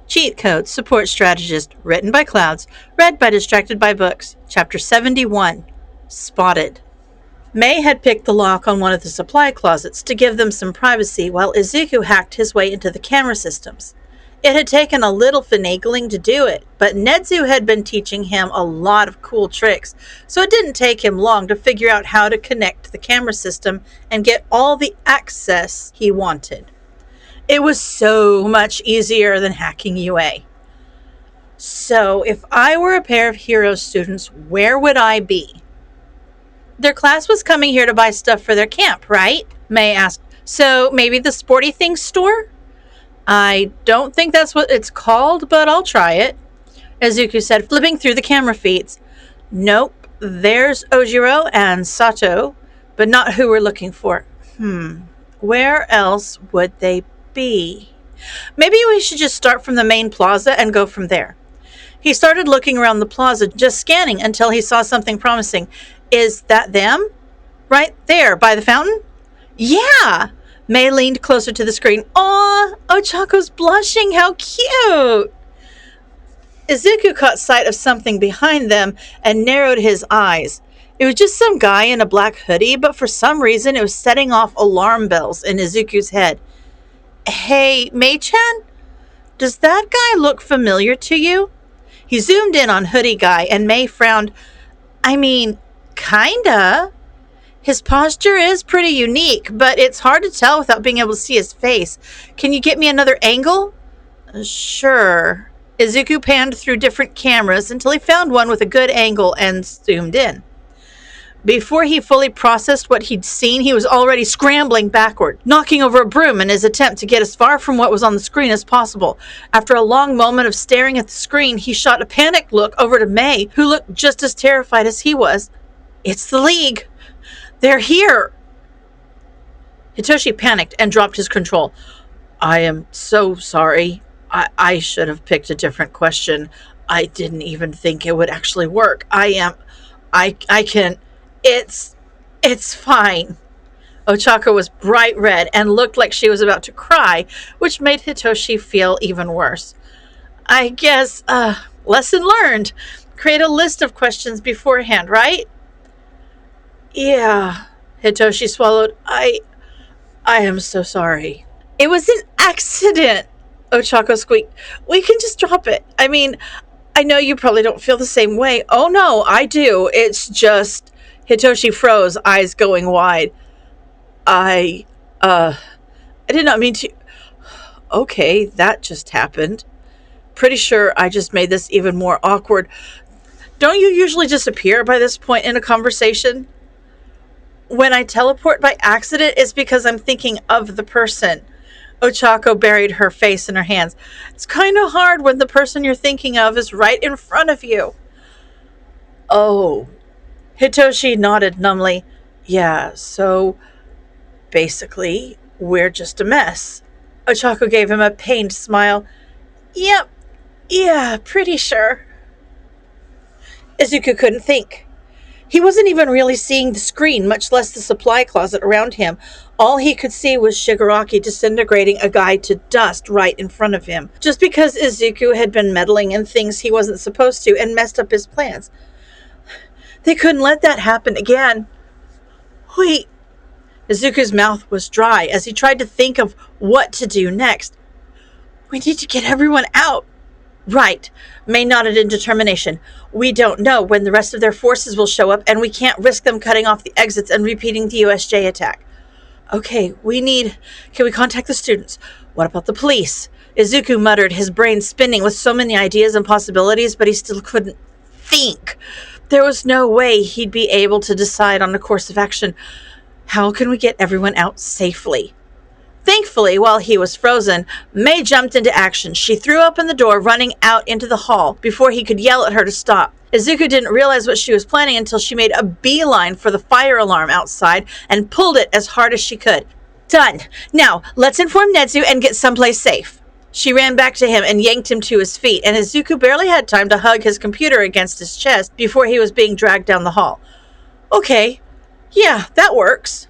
Cheat Code Support Strategist, written by Clouds, read by Distracted by Books, Chapter 71, Spotted. May had picked the lock on one of the supply closets to give them some privacy while Izuku hacked his way into the camera systems. It had taken a little finagling to do it, but Nedzu had been teaching him a lot of cool tricks, so it didn't take him long to figure out how to connect to the camera system and get all the access he wanted. It was so much easier than hacking UA. So, if I were a pair of hero students, where would I be? Their class was coming here to buy stuff for their camp, right? May asked. So, maybe the sporty things store? I don't think that's what it's called, but I'll try it, Izuku said, flipping through the camera feeds. Nope, there's Ojiro and Sato, but not who we're looking for. Where else would they be? Maybe we should just start from the main plaza and go from there. He started looking around the plaza, just scanning until he saw something promising. Is that them? Right there, by the fountain? Yeah! May leaned closer to the screen. Aw, Ochako's blushing. How cute! Izuku caught sight of something behind them and narrowed his eyes. It was just some guy in a black hoodie, but for some reason it was setting off alarm bells in Izuku's head. Hey, Mei-chan? Does that guy look familiar to you? He zoomed in on Hoodie Guy, and May frowned. I mean, kinda. His posture is pretty unique, but it's hard to tell without being able to see his face. Can you get me another angle? Sure. Izuku panned through different cameras until he found one with a good angle and zoomed in. Before he fully processed what he'd seen, he was already scrambling backward, knocking over a broom in his attempt to get as far from what was on the screen as possible. After a long moment of staring at the screen, he shot a panicked look over to May, who looked just as terrified as he was. It's the League. They're here! Hitoshi panicked and dropped his control. I am so sorry. I should have picked a different question. I didn't even think it would actually work. I can... It's fine. Ochako was bright red and looked like she was about to cry, which made Hitoshi feel even worse. I guess, lesson learned. Create a list of questions beforehand, right? Yeah, Hitoshi swallowed. I am so sorry. It was an accident, Ochako squeaked. We can just drop it. I mean, I know you probably don't feel the same way. Oh no, I do. It's just... Hitoshi froze, eyes going wide. I did not mean to... Okay, that just happened. Pretty sure I just made this even more awkward. Don't you usually disappear by this point in a conversation? When I teleport by accident, it's because I'm thinking of the person. Ochako buried her face in her hands. It's kind of hard when the person you're thinking of is right in front of you. Oh. Hitoshi nodded numbly. Yeah, so basically, we're just a mess. Ochako gave him a pained smile. Yep, yeah, pretty sure. Izuku couldn't think. He wasn't even really seeing the screen, much less the supply closet around him. All he could see was Shigaraki disintegrating a guy to dust right in front of him, just because Izuku had been meddling in things he wasn't supposed to and messed up his plans. They couldn't let that happen again. Wait. Izuku's mouth was dry as he tried to think of what to do next. We need to get everyone out. Right. May nodded in determination. We don't know when the rest of their forces will show up, and we can't risk them cutting off the exits and repeating the USJ attack. Okay, can we contact the students? What about the police? Izuku muttered, his brain spinning with so many ideas and possibilities, but he still couldn't think. There was no way he'd be able to decide on a course of action. How can we get everyone out safely? Thankfully, while he was frozen, May jumped into action. She threw open the door, running out into the hall before he could yell at her to stop. Izuku didn't realize what she was planning until she made a beeline for the fire alarm outside and pulled it as hard as she could. Done. Now, let's inform Nedzu and get someplace safe. She ran back to him and yanked him to his feet, and Izuku barely had time to hug his computer against his chest before he was being dragged down the hall. Okay. Yeah, that works.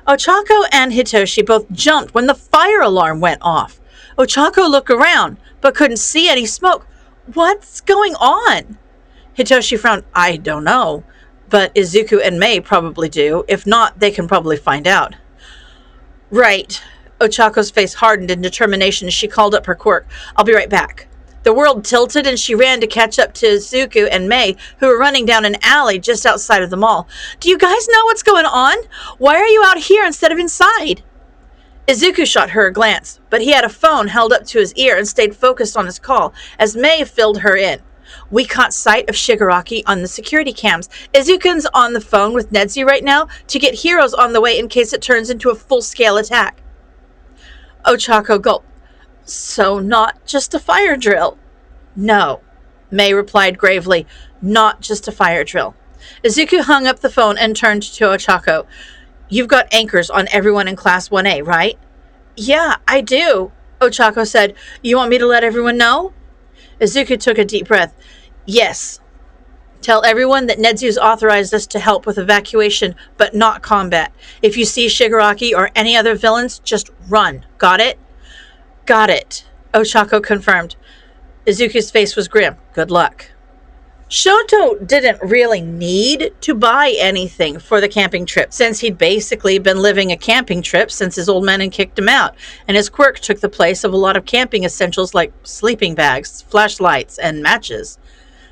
Ochako and Hitoshi both jumped when the fire alarm went off. Ochako looked around, but couldn't see any smoke. What's going on? Hitoshi frowned. I don't know, but Izuku and Mei probably do. If not, they can probably find out. Right. Ochako's face hardened in determination as she called up her quirk. I'll be right back. The world tilted and she ran to catch up to Izuku and Mei, who were running down an alley just outside of the mall. Do you guys know what's going on? Why are you out here instead of inside? Izuku shot her a glance, but he had a phone held up to his ear and stayed focused on his call as Mei filled her in. We caught sight of Shigaraki on the security cams. Izuku's on the phone with Nedzu right now to get heroes on the way in case it turns into a full-scale attack. Ochako gulped. So not just a fire drill? No, Mei replied gravely. Not just a fire drill. Izuku hung up the phone and turned to Ochako. You've got anchors on everyone in Class 1A, right? Yeah, I do, Ochako said. You want me to let everyone know? Izuku took a deep breath. Yes. Tell everyone that Nedzu's authorized us to help with evacuation, but not combat. If you see Shigaraki or any other villains, just run. Got it? Got it, Ochako confirmed. Izuku's face was grim. Good luck. Shoto didn't really need to buy anything for the camping trip, since he'd basically been living a camping trip since his old man had kicked him out, and his quirk took the place of a lot of camping essentials like sleeping bags, flashlights, and matches.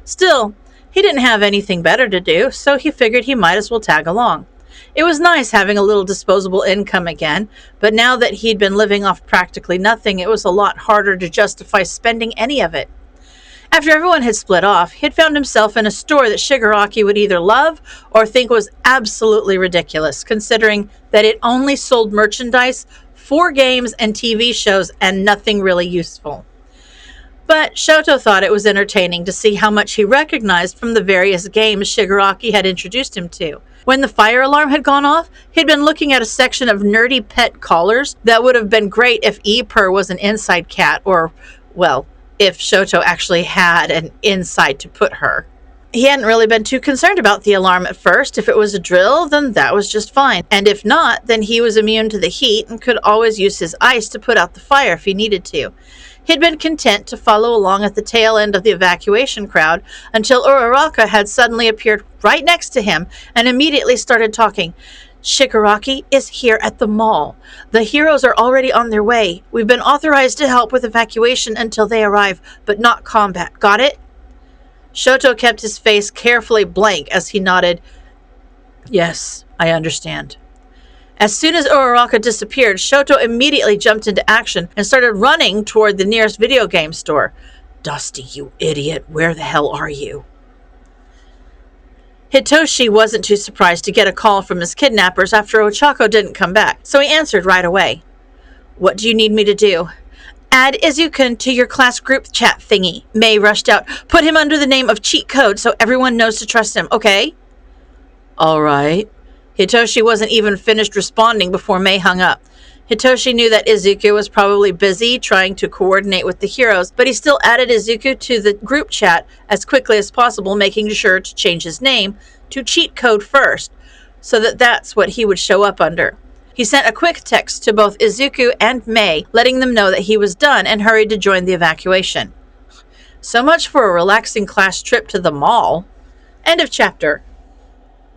Still, he didn't have anything better to do, so he figured he might as well tag along. It was nice having a little disposable income again, but now that he'd been living off practically nothing, it was a lot harder to justify spending any of it. After everyone had split off, he had found himself in a store that Shigaraki would either love or think was absolutely ridiculous, considering that it only sold merchandise, 4 games, and TV shows, and nothing really useful. But Shoto thought it was entertaining to see how much he recognized from the various games Shigaraki had introduced him to. When the fire alarm had gone off, he'd been looking at a section of nerdy pet collars that would have been great if E-Purr was an inside cat, or, well, if Shoto actually had an inside to put her. He hadn't really been too concerned about the alarm at first. If it was a drill, then that was just fine. And if not, then he was immune to the heat and could always use his ice to put out the fire if he needed to. He'd been content to follow along at the tail end of the evacuation crowd until Uraraka had suddenly appeared right next to him and immediately started talking. Shigaraki is here at the mall. The heroes are already on their way. We've been authorized to help with evacuation until they arrive, but not combat. Got it? Shoto kept his face carefully blank as he nodded. Yes, I understand. As soon as Uraraka disappeared, Shoto immediately jumped into action and started running toward the nearest video game store. Dusty, you idiot, where the hell are you? Hitoshi wasn't too surprised to get a call from his kidnappers after Ochako didn't come back, so he answered right away. What do you need me to do? Add Izuku to your class group chat thingy. Mei rushed out. Put him under the name of Cheat Code so everyone knows to trust him, okay? All right. Hitoshi wasn't even finished responding before Mei hung up. Hitoshi knew that Izuku was probably busy trying to coordinate with the heroes, but he still added Izuku to the group chat as quickly as possible, making sure to change his name to Cheat Code first, so that that's what he would show up under. He sent a quick text to both Izuku and Mei, letting them know that he was done and hurried to join the evacuation. So much for a relaxing class trip to the mall. End of chapter.